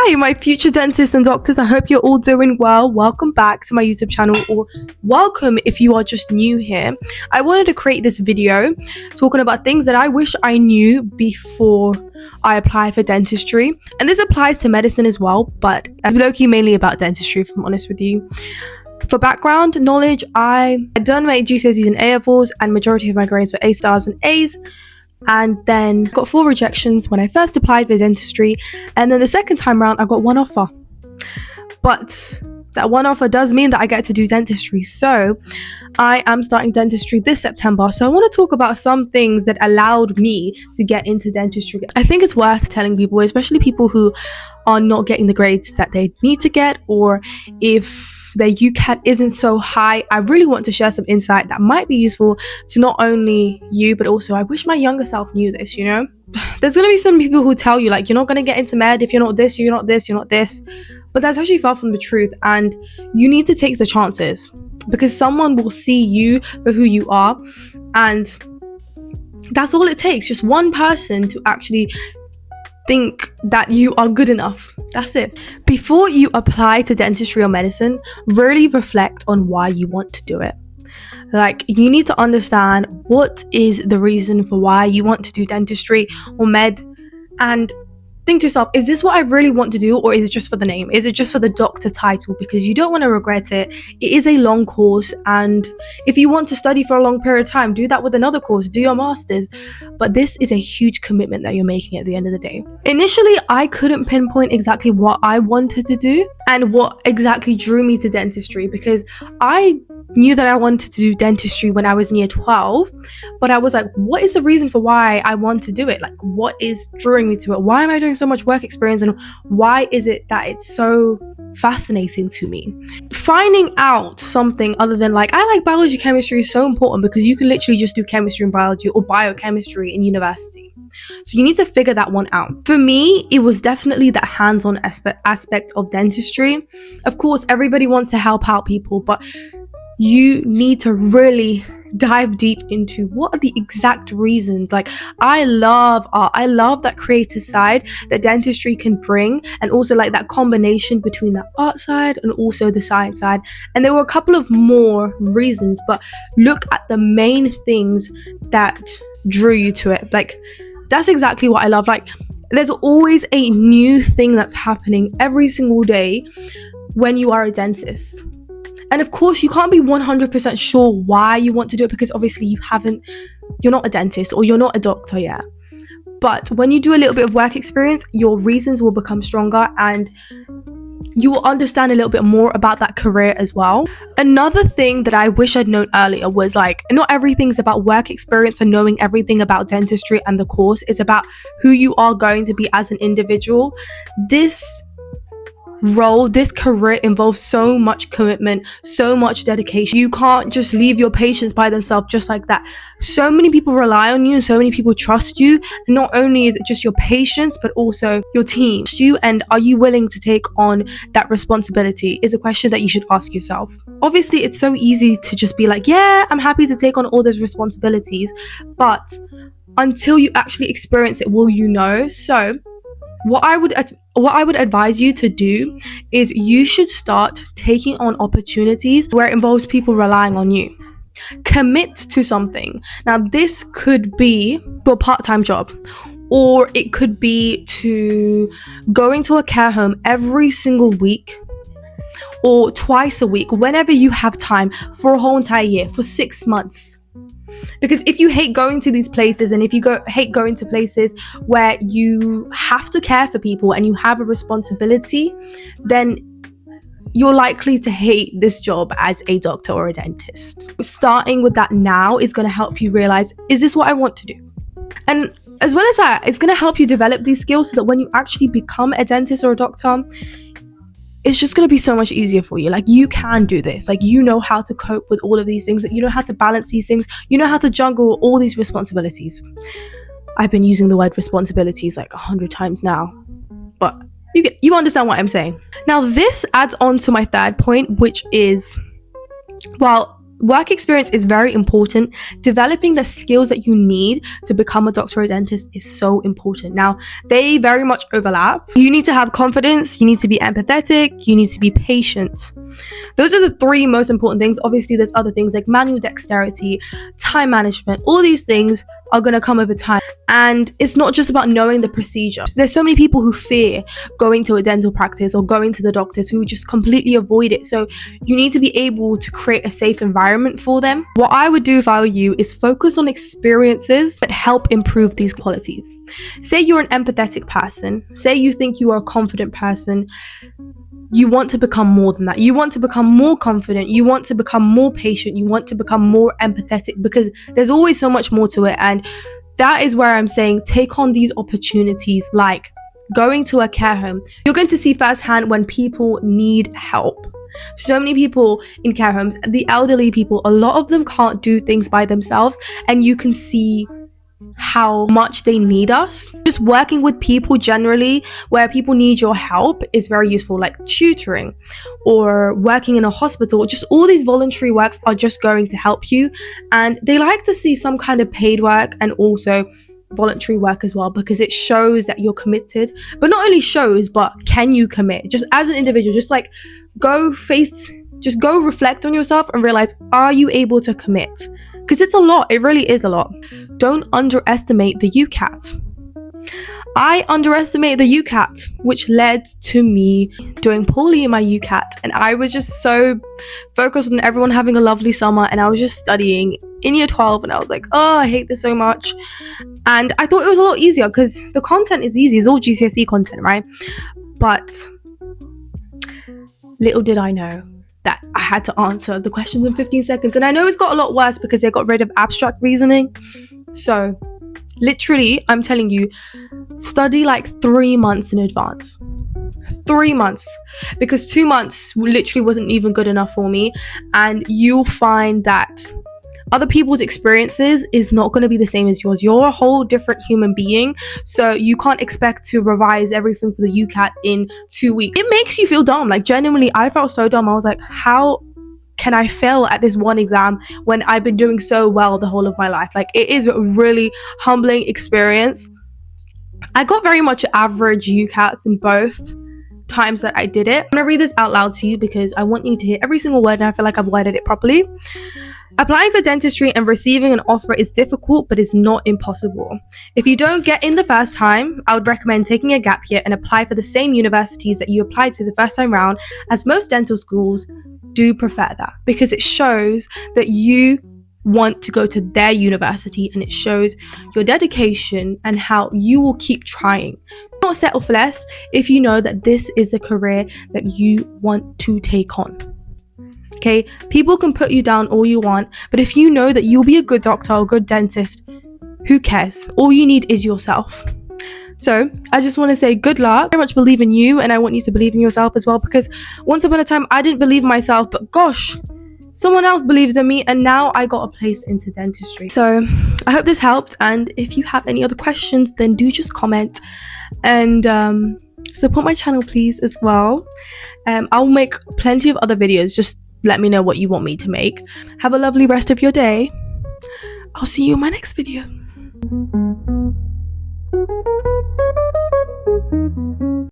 Hi, my future dentists and doctors. I hope you're all doing well. Welcome back to my YouTube channel, or welcome if you are just new here. I wanted to create this video talking about things that I wish I knew before I applied for dentistry. And this applies to medicine as well, but it's low-key mainly about dentistry, if I'm honest with you. For background knowledge, I'd done my GCSEs and A-levels, and majority of my grades were A stars and A's. And then got 4 rejections when I first applied for dentistry, and then the second time around I got 1 offer. But that 1 offer does mean that I get to do dentistry, so I am starting dentistry this September. So I want to talk about some things that allowed me to get into dentistry. I think it's worth telling people, especially people who are not getting the grades that they need to get, or if their UCAT isn't so high. I really want to share some insight that might be useful to not only you, but also I wish my younger self knew this, you know? There's going to be some people who tell you, like, you're not going to get into med if you're not this, you're not this, you're not this. But that's actually far from the truth, and you need to take the chances, because someone will see you for who you are, and that's all it takes. Just one person to actually think that you are good enough. That's it. Before you apply to dentistry or medicine, really reflect on why you want to do it. Like, you need to understand what is the reason for why you want to do dentistry or med, and think to yourself, is this what I really want to do, or is it just for the name? Is it just for the doctor title? Because you don't want to regret it. It is a long course, and if you want to study for a long period of time, do that with another course, do your masters. But this is a huge commitment that you're making at the end of the day. Initially, I couldn't pinpoint exactly what I wanted to do and what exactly drew me to dentistry, because I knew that I wanted to do dentistry when I was near 12, but I was like, what is the reason for why I want to do it? Like, what is drawing me to it? Why am I doing so much work experience, and why is it that it's so fascinating to me? Finding out something other than, like, I like biology, chemistry is so important, because you can literally just do chemistry and biology or biochemistry in university. So you need to figure that one out. For me, it was definitely that hands-on aspect of dentistry. Of course, everybody wants to help out people, but you need to really dive deep into what are the exact reasons. Like, I love art. I love that creative side that dentistry can bring, and also like that combination between the art side and also the science side. And there were a couple of more reasons, but look at the main things that drew you to it. Like, that's exactly what I love. Like, there's always a new thing that's happening every single day when you are a dentist. And of course, you can't be 100% sure why you want to do it, because obviously you're not a dentist or you're not a doctor yet. But when you do a little bit of work experience, your reasons will become stronger, and you will understand a little bit more about that career as well. Another thing that I wish I'd known earlier was, like, not everything's about work experience and knowing everything about dentistry and the course. It's about who you are going to be as an individual. This career involves so much commitment, so much dedication. You can't just leave your patients by themselves just like that. So many people rely on you, so many people trust you, and not only is it just your patients, but also your team. And are you willing to take on that responsibility is a question that you should ask yourself. Obviously, it's so easy to just be like, yeah, I'm happy to take on all those responsibilities, but until you actually experience it, will you know? So what I would advise you to do is you should start taking on opportunities where it involves people relying on you. Commit to something. Now, this could be for a part-time job, or it could be to going to a care home every single week or twice a week, whenever you have time, for a whole entire year, for 6 months. Because if you hate going to these places, and if you hate going to places where you have to care for people and you have a responsibility, then you're likely to hate this job as a doctor or a dentist. Starting with that now is going to help you realize, is this what I want to do? And as well as that, it's going to help you develop these skills so that when you actually become a dentist or a doctor, it's just going to be so much easier for you. Like, you can do this. Like, you know how to cope with all of these things. You know how to balance these things. You know how to juggle all these responsibilities. I've been using the word responsibilities like 100 times now, but you understand what I'm saying. Now, this adds on to my third point, which is, well, Work experience is very important. Developing the skills that you need to become a doctor or a dentist is so important. Now, they very much overlap. You need to have confidence, you need to be empathetic, you need to be patient. Those are the three most important things. Obviously, there's other things like manual dexterity, time management. All these things are going to come over time. And it's not just about knowing the procedure. There's so many people who fear going to a dental practice or going to the doctors, who just completely avoid it. So you need to be able to create a safe environment for them. What I would do if I were you is focus on experiences that help improve these qualities. Say you're an empathetic person. Say you think you are a confident person. You want to become more than that. You want to become more confident. You want to become more patient. You want to become more empathetic, because there's always so much more to it. And that is where I'm saying take on these opportunities, like going to a care home. You're going to see firsthand when people need help. So many people in care homes, the elderly people, a lot of them can't do things by themselves, and you can see how much they need us. Just working with people generally where people need your help is very useful, like tutoring or working in a hospital. Just all these voluntary works are just going to help you, and they like to see some kind of paid work and also voluntary work as well, because it shows that you're committed. But not only shows, but can you commit? Just as an individual, just like go reflect on yourself and realize, are you able to commit? Because it's a lot. It really is a lot. Don't underestimate the UCAT. I underestimated the UCAT, which led to me doing poorly in my UCAT. And I was just so focused on everyone having a lovely summer, and I was just studying in year 12, and I was like, oh, I hate this so much. And I thought it was a lot easier because the content is easy. It's all GCSE content, right? But little did I know that I had to answer the questions in 15 seconds. And I know it's got a lot worse because they got rid of abstract reasoning. So literally, I'm telling you, study like 3 months in advance. 3 months. Because 2 months literally wasn't even good enough for me. And you'll find that other people's experiences is not going to be the same as yours. You're a whole different human being, so you can't expect to revise everything for the UCAT in 2 weeks. It makes you feel dumb. Like, genuinely, I felt so dumb. I was like, how can I fail at this one exam when I've been doing so well the whole of my life? Like, it is a really humbling experience. I got very much average UCATs in both times that I did it. I'm gonna read this out loud to you because I want you to hear every single word, and I feel like I've worded it properly. Applying for dentistry and receiving an offer is difficult, but it's not impossible. If you don't get in the first time, I would recommend taking a gap year and apply for the same universities that you applied to the first time round, as most dental schools do prefer that, because it shows that you want to go to their university, and it shows your dedication and how you will keep trying. Do not settle for less if you know that this is a career that you want to take on. Okay, people can put you down all you want, but if you know that you'll be a good doctor or a good dentist, who cares? All you need is yourself. So I just want to say good luck. I very much believe in you, and I want you to believe in yourself as well, because once upon a time I didn't believe in myself, but gosh, someone else believes in me, and now I got a place into dentistry. So I hope this helped, and if you have any other questions, then do just comment, and support my channel please as well. I'll make plenty of other videos. Just let me know what you want me to make. Have a lovely rest of your day. I'll see you in my next video.